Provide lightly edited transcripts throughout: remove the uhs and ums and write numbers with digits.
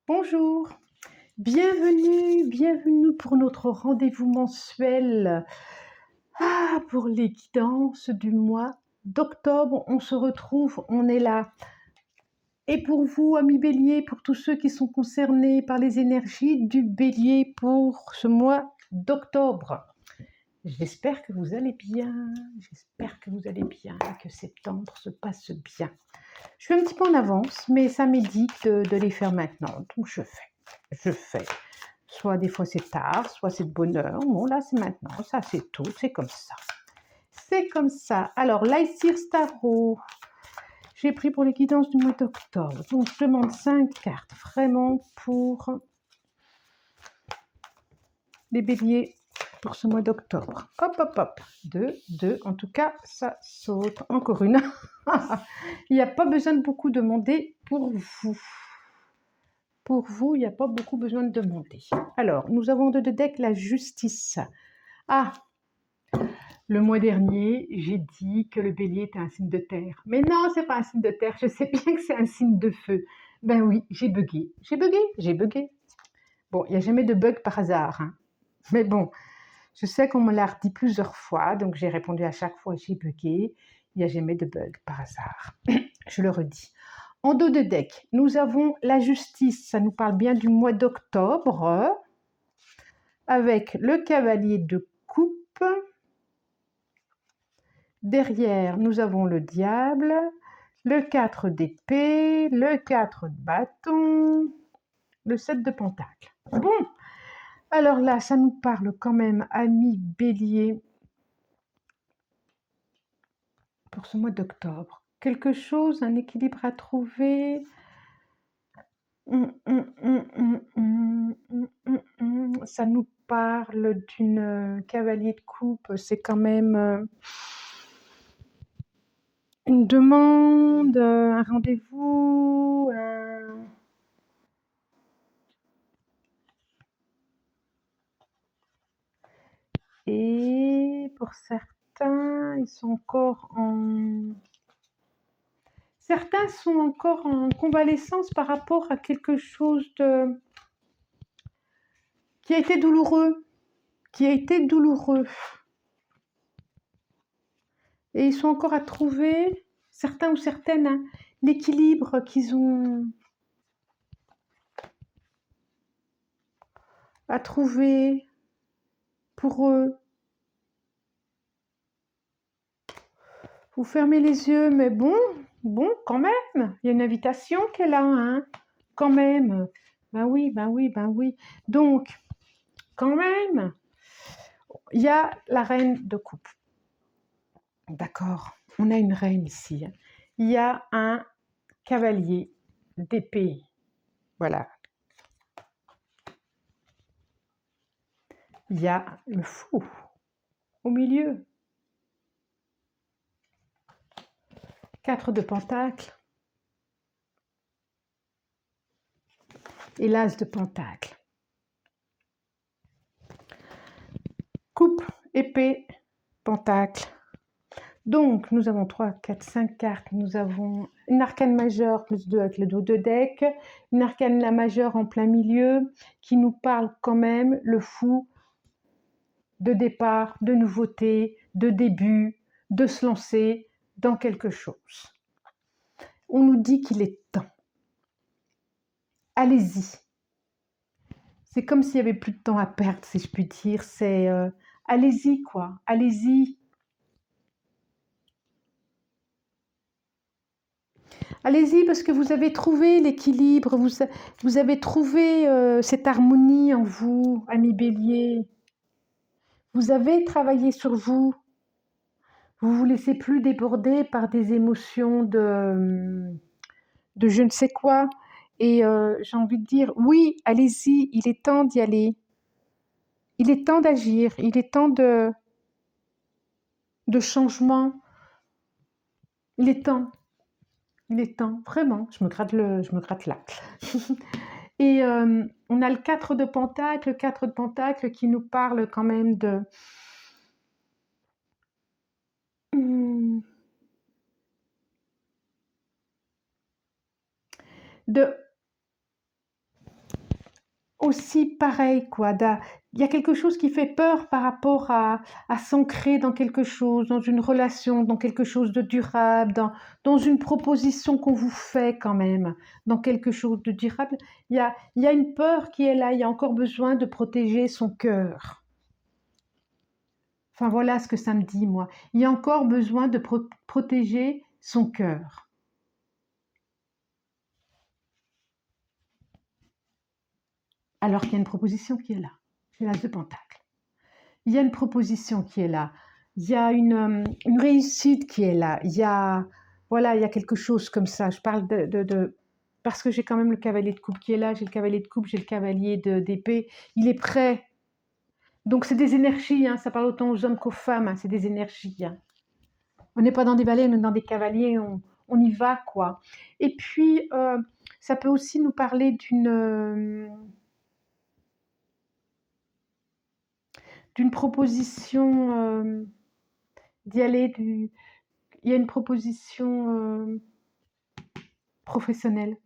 Bonjour, bienvenue pour notre rendez-vous mensuel pour les guidances du mois d'octobre. On se retrouve, on est là. Et pour vous, amis béliers, pour tous ceux qui sont concernés par les énergies du bélier pour ce mois d'octobre. J'espère que vous allez bien, que septembre se passe bien. Je suis un petit peu en avance, mais ça m'édite de les faire maintenant, donc je fais. Soit des fois c'est tard, soit c'est de bonne heure. Bon, là c'est maintenant, ça c'est tôt, c'est comme ça. C'est comme ça. Alors, l'Aïsir Starro, j'ai pris pour les guidances du mois d'octobre. Donc, je demande 5 cartes vraiment pour les béliers pour ce mois d'octobre. Hop, hop, hop. 2, 2. En tout cas, ça saute. Encore une. Il n'y a pas besoin de beaucoup demander pour vous. Pour vous, il n'y a pas beaucoup besoin de demander. Alors, nous avons de deck la justice. Ah, le mois dernier, j'ai dit que le bélier était un signe de terre. Mais non, c'est pas un signe de terre. Je sais bien que c'est un signe de feu. Ben oui, j'ai bugué. Bon, il n'y a jamais de bug par hasard. Hein. Mais bon, je sais qu'on me l'a redit plusieurs fois, donc j'ai répondu à chaque fois j'ai bugué. Il n'y a jamais de bug par hasard. Je le redis. En dos de deck, nous avons la justice. Ça nous parle bien du mois d'octobre. Avec le cavalier de coupe. Derrière, nous avons le diable, le 4 d'épée, le 4 de bâton, le 7 de pentacle. Bon, alors là, ça nous parle quand même, amis bélier, pour ce mois d'octobre. Quelque chose, un équilibre à trouver. Ça nous parle d'une cavalier de coupe, c'est quand même une demande, un rendez-vous, et pour certains, ils sont encore en... Certains sont encore en convalescence par rapport à quelque chose de... qui a été douloureux. Et ils sont encore à trouver, certains ou certaines, hein, l'équilibre qu'ils ont à trouver pour eux. Vous fermez les yeux, mais bon, quand même, il y a une invitation qui est là, hein, quand même. Ben oui. Donc, quand même, il y a la reine de coupe. D'accord, on a une reine ici. Il y a un cavalier d'épée. Voilà. Il y a le fou au milieu. 4 de pentacle. Et l'as de pentacle. Coupe, épée, pentacle. Donc, nous avons 3, 4, 5 cartes. Nous avons une arcane majeure plus 2 avec le dos de deck. Une arcane la majeure en plein milieu qui nous parle quand même, le fou, de départ, de nouveauté, de début, de se lancer dans quelque chose. On nous dit qu'il est temps. Allez-y. C'est comme s'il n'y avait plus de temps à perdre, si je puis dire. C'est allez-y, quoi. Allez-y. Allez-y parce que vous avez trouvé l'équilibre, vous avez trouvé cette harmonie en vous, ami bélier. Vous avez travaillé sur vous. Vous ne vous laissez plus déborder par des émotions de je ne sais quoi. Et j'ai envie de dire, oui, allez-y, il est temps d'y aller. Il est temps d'agir, il est temps de changement. Il est temps, vraiment, je me gratte là. Et on a le 4 de pentacle, qui nous parle quand même de aussi pareil, quoi. Il y a quelque chose qui fait peur par rapport à s'ancrer dans quelque chose, dans une relation, dans quelque chose de durable, dans une proposition qu'on vous fait quand même, dans quelque chose de durable. Il y a une peur qui est là, il y a encore besoin de protéger son cœur. Enfin voilà ce que ça me dit, moi. Il y a encore besoin de protéger son cœur. Alors qu'il y a une proposition qui est là. C'est l'As de Pentacle. Il y a une proposition qui est là. Il y a une réussite qui est là. Voilà, il y a quelque chose comme ça. Je parle parce que j'ai quand même le cavalier de coupe qui est là. J'ai le cavalier de coupe, j'ai le cavalier d'épée. Il est prêt. Donc c'est des énergies. Hein, ça parle autant aux hommes qu'aux femmes. Hein, c'est des énergies. Hein. On n'est pas dans des valets, on est dans des cavaliers. On y va, quoi. Et puis, ça peut aussi nous parler d'une proposition d'y aller. Il y a une proposition professionnelle.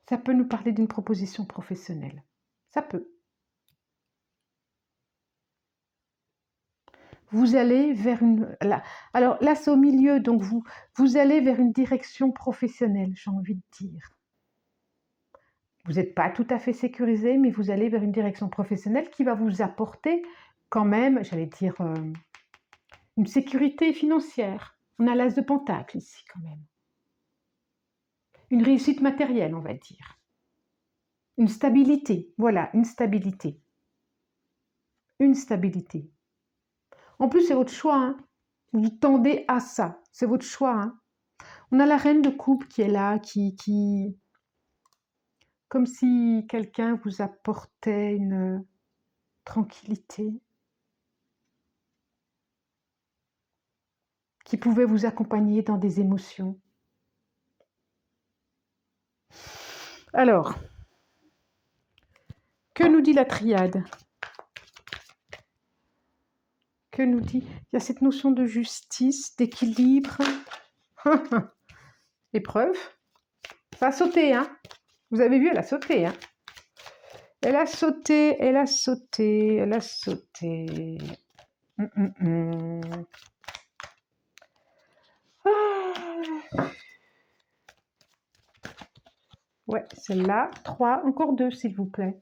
Ça peut nous parler d'une proposition professionnelle. Ça peut. Vous allez vers une... Alors là, c'est au milieu, donc vous allez vers une direction professionnelle, j'ai envie de dire. Vous n'êtes pas tout à fait sécurisé, mais vous allez vers une direction professionnelle qui va vous apporter quand même, j'allais dire, une sécurité financière. On a l'As de Pentacle ici quand même. Une réussite matérielle, on va dire. Une stabilité, voilà, une stabilité. Une stabilité. En plus, c'est votre choix. Hein. Vous tendez à ça. C'est votre choix. Hein. On a la reine de coupe qui est là, qui... Comme si quelqu'un vous apportait une tranquillité. Qui pouvait vous accompagner dans des émotions. Alors, que nous dit la triade? Que nous dit? Il y a cette notion de justice, d'équilibre. Épreuve. Ça a sauté, hein? Vous avez vu, elle a sauté, hein? Elle a sauté, elle a sauté, elle a sauté. Ah. Ouais, celle-là. 3, encore 2, s'il vous plaît.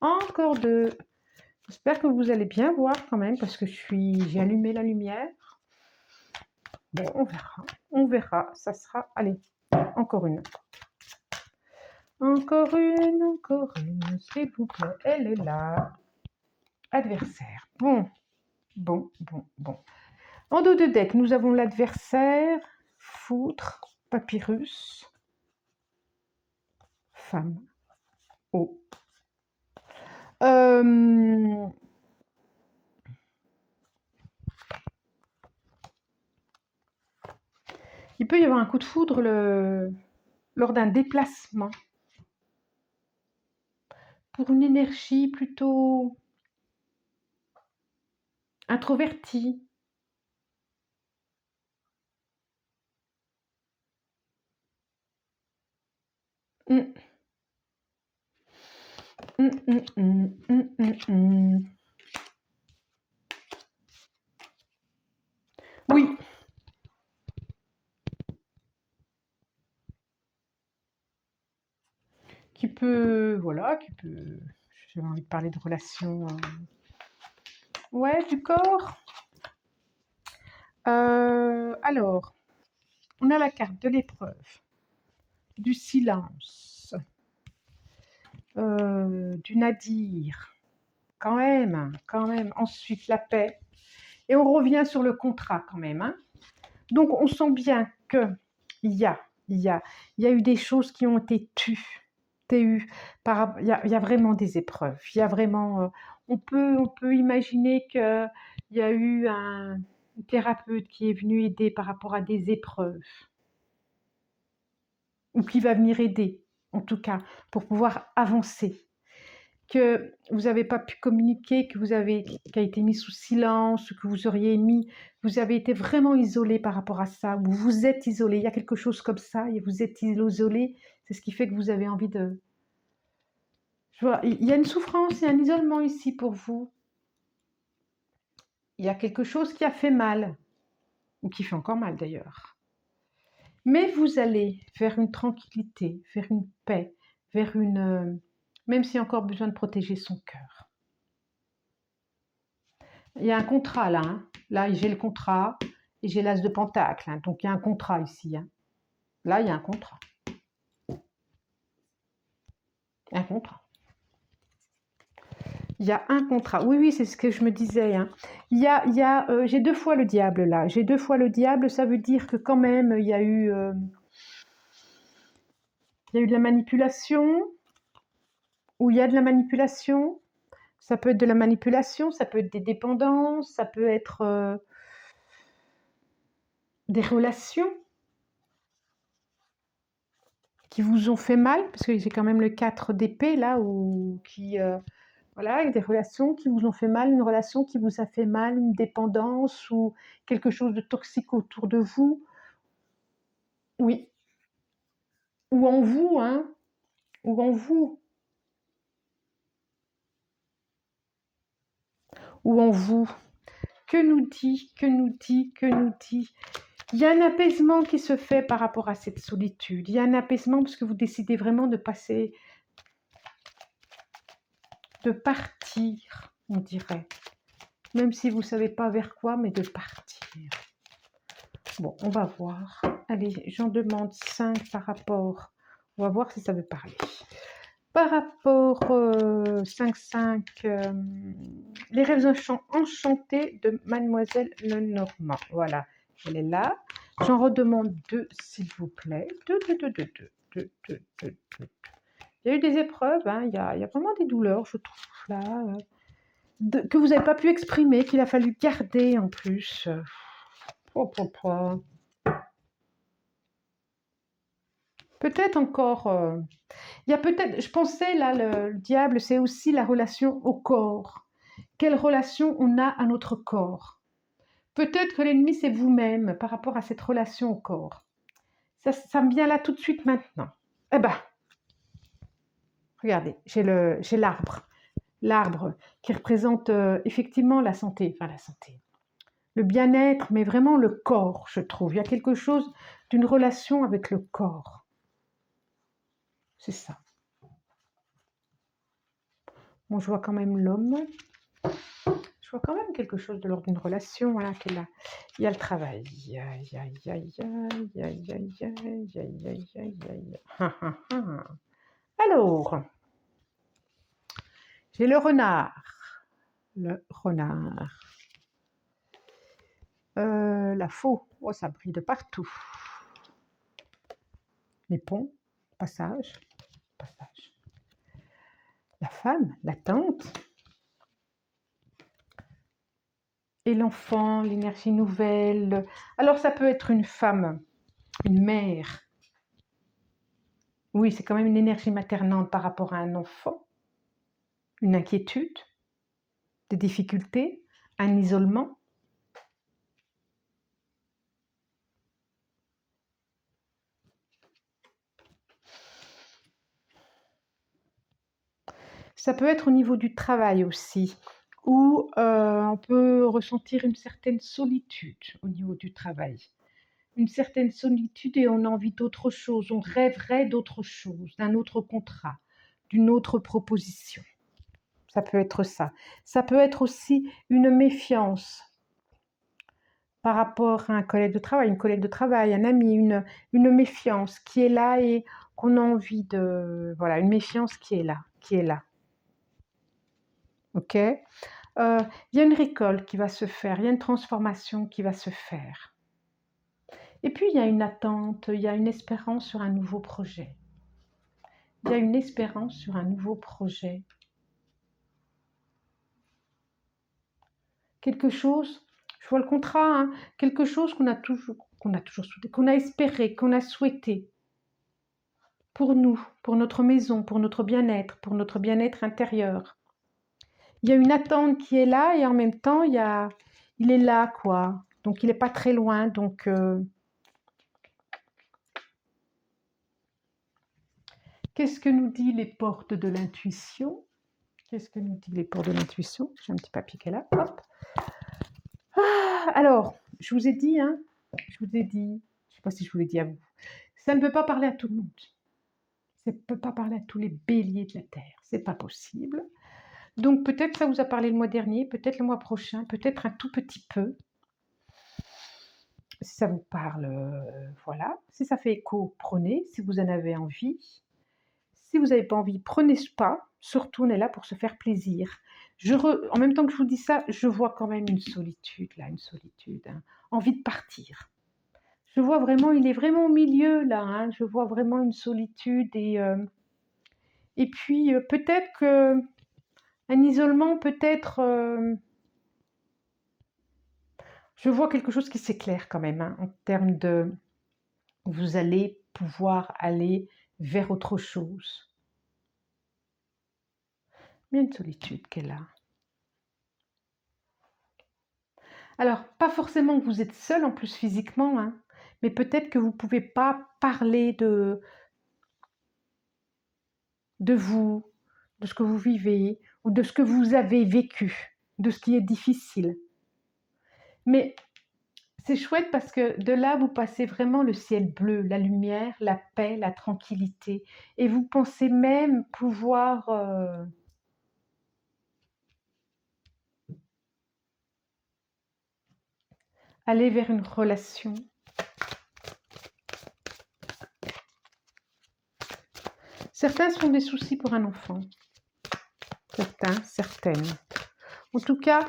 Encore 2. J'espère que vous allez bien voir quand même, parce que j'ai allumé la lumière. Bon, on verra. On verra. Ça sera... Allez, encore une. Encore une, s'il vous plaît. Elle est là. Adversaire. Bon. En dos de deck, nous avons l'adversaire, foutre, papyrus, femme, eau. Il peut y avoir un coup de foudre lors d'un déplacement pour une énergie plutôt introvertie. Oui. Voilà, j'ai envie de parler de relations, ouais, du corps. Alors, on a la carte de l'épreuve, du silence, du nadir, quand même. Ensuite, la paix. Et on revient sur le contrat quand même. Hein. Donc, on sent bien qu'il y a eu des choses qui ont été tues. Il y a vraiment des épreuves. Il y a vraiment... on peut imaginer qu'il y a eu un thérapeute qui est venu aider par rapport à des épreuves. Ou qui va venir aider, en tout cas, pour pouvoir avancer. que vous n'avez pas pu communiquer, qui a été mis sous silence, que vous avez été vraiment isolé par rapport à ça, ou vous êtes isolé, il y a quelque chose comme ça, et vous êtes isolé, c'est ce qui fait que vous avez envie de... Je vois, il y a une souffrance et un isolement ici pour vous. Il y a quelque chose qui a fait mal, ou qui fait encore mal d'ailleurs. Mais vous allez vers une tranquillité, vers une paix, vers une... même s'il y a encore besoin de protéger son cœur. Il y a un contrat là, hein. Là j'ai le contrat et j'ai l'as de pentacle, hein. Donc il y a un contrat ici, hein. Là il y a un contrat. Un contrat. Il y a un contrat. Oui, oui, c'est ce que je me disais, hein. J'ai 2 fois le diable là. J'ai 2 fois le diable, ça veut dire que quand même il y a eu de la manipulation, ou il y a de la manipulation. Ça peut être de la manipulation, ça peut être des dépendances, ça peut être des relations qui vous ont fait mal, parce que j'ai quand même le 4 d'épée là, voilà, des relations qui vous ont fait mal, une relation qui vous a fait mal, une dépendance ou quelque chose de toxique autour de vous. Oui. Ou en vous, hein. Ou en vous. Ou en vous. Que nous dit, que nous dit, que nous dit. Il y a un apaisement qui se fait par rapport à cette solitude. Il y a un apaisement parce que vous décidez vraiment de partir, on dirait. Même si vous ne savez pas vers quoi, mais de partir. Bon, on va voir. Allez, j'en demande 5 par rapport... On va voir si ça veut parler. Par rapport 5-5, les rêves enchantés de Mademoiselle Lenormand. Voilà, elle est là. J'en redemande 2, s'il vous plaît. 2. Il y a eu des épreuves, hein. Il y a vraiment des douleurs, je trouve, là. Que vous n'avez pas pu exprimer, qu'il a fallu garder en plus. Peut-être encore... il y a peut-être... Je pensais, là, le diable, c'est aussi la relation au corps. Quelle relation on a à notre corps? Peut-être que l'ennemi, c'est vous-même par rapport à cette relation au corps. Ça me vient là tout de suite maintenant. Eh ben, regardez, j'ai l'arbre. L'arbre qui représente effectivement la santé. Enfin, la santé. Le bien-être, mais vraiment le corps, je trouve. Il y a quelque chose d'une relation avec le corps. C'est ça. Bon, je vois quand même l'homme. Je vois quand même quelque chose de l'ordre d'une relation. Voilà, il y a le travail. Alors, j'ai le renard. Le renard. La faux. Oh, ça brille de partout. Les ponts. Passage. La femme. La tante. Et l'enfant, l'énergie nouvelle. Alors, ça peut être une femme, une mère. Oui, c'est quand même une énergie maternante par rapport à un enfant. Une inquiétude, des difficultés, un isolement. Ça peut être au niveau du travail aussi, où on peut ressentir une certaine solitude au niveau du travail. Une certaine solitude et on a envie d'autre chose, on rêverait d'autre chose, d'un autre contrat, d'une autre proposition. Ça peut être ça. Ça peut être aussi une méfiance par rapport à un collègue de travail, une collègue de travail, un ami, une méfiance qui est là et qu'on a envie de... Voilà, une méfiance qui est là. Ok ? Il y a une récolte qui va se faire, il y a une transformation qui va se faire. Et puis, il y a une attente, il y a une espérance sur un nouveau projet. Il y a une espérance sur un nouveau projet. Quelque chose, je vois le contrat, hein, quelque chose qu'on a toujours souhaité, qu'on a espéré, qu'on a souhaité. pour nous, pour notre maison, pour notre bien-être intérieur. Il y a une attente qui est là et en même temps, il est là, quoi. Donc, il n'est pas très loin. Donc, qu'est-ce que nous dit les portes de l'intuition? Qu'est-ce que nous dit les portes de l'intuition? J'ai un petit papier qui est là. Hop. Ah, alors, je vous ai dit, je ne sais pas si je vous l'ai dit à vous, ça ne peut pas parler à tout le monde. Ça ne peut pas parler à tous les béliers de la Terre. C'est pas possible. Donc, peut-être ça vous a parlé le mois dernier, peut-être le mois prochain, peut-être un tout petit peu. Si ça vous parle, voilà. Si ça fait écho, prenez. Si vous en avez envie. Si vous n'avez pas envie, prenez pas. Surtout, on est là pour se faire plaisir. En même temps que je vous dis ça, je vois quand même une solitude, là, envie de partir. Je vois vraiment, il est vraiment au milieu, là. Je vois vraiment une solitude et puis peut-être qu'un isolement, peut-être... je vois quelque chose qui s'éclaire quand même, en termes de... Vous allez pouvoir aller vers autre chose. Il y a une solitude qu'elle a. Alors, pas forcément que vous êtes seul en plus physiquement, mais peut-être que vous ne pouvez pas parler de vous, de ce que vous vivez, ou de ce que vous avez vécu, de ce qui est difficile. Mais c'est chouette parce que de là, vous passez vraiment le ciel bleu, la lumière, la paix, la tranquillité. Et vous pensez même pouvoir... aller vers une relation. Certains sont des soucis pour un enfant. Certaines. En tout cas,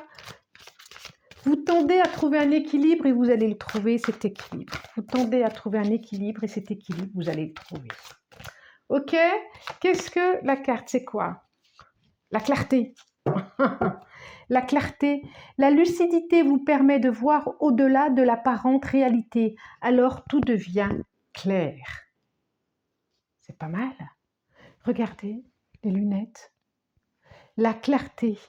vous tendez à trouver un équilibre et vous allez le trouver, cet équilibre. Vous tendez à trouver un équilibre et cet équilibre, vous allez le trouver. Ok? Qu'est-ce que la carte? C'est quoi? La clarté. La clarté. La lucidité vous permet de voir au-delà de l'apparente réalité. Alors tout devient clair. C'est pas mal. Regardez les lunettes. La clarté,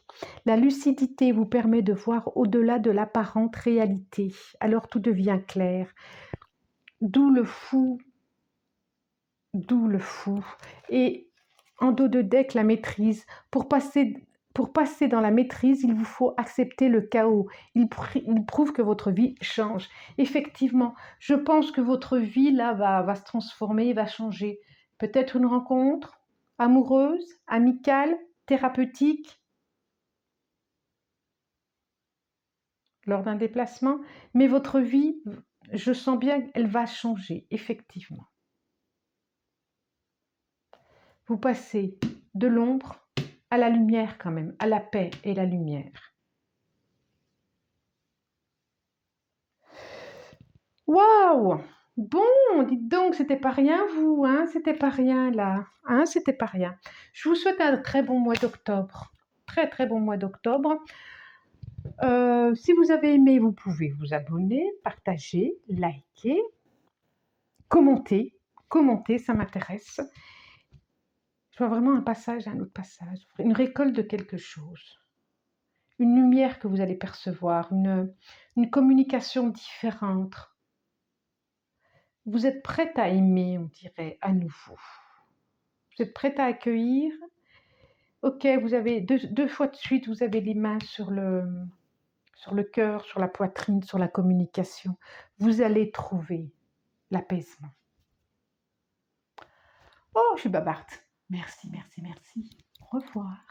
la lucidité vous permet de voir au-delà de l'apparente réalité. Alors tout devient clair. D'où le fou. Et en dos de deck, la maîtrise. Pour passer dans la maîtrise, il vous faut accepter le chaos. Il prouve que votre vie change. Effectivement, je pense que votre vie là va se transformer, va changer. Peut-être une rencontre amoureuse, amicale, thérapeutique, lors d'un déplacement, mais votre vie, je sens bien qu'elle va changer, effectivement. Vous passez de l'ombre à la lumière quand même, à la paix et la lumière. Waouh! Bon, dites donc, c'était pas rien vous, c'était pas rien là, c'était pas rien. Je vous souhaite un très bon mois d'octobre, très très bon mois d'octobre. Si vous avez aimé, vous pouvez vous abonner, partager, liker, commenter, ça m'intéresse. Je vois vraiment un passage, un autre passage, une récolte de quelque chose, une lumière que vous allez percevoir, une communication différente. Vous êtes prête à aimer, on dirait, à nouveau. Vous êtes prête à accueillir. Ok, vous avez deux fois de suite, vous avez les mains sur le cœur, sur la poitrine, sur la communication. Vous allez trouver l'apaisement. Oh, je suis bavarde. Merci. Au revoir.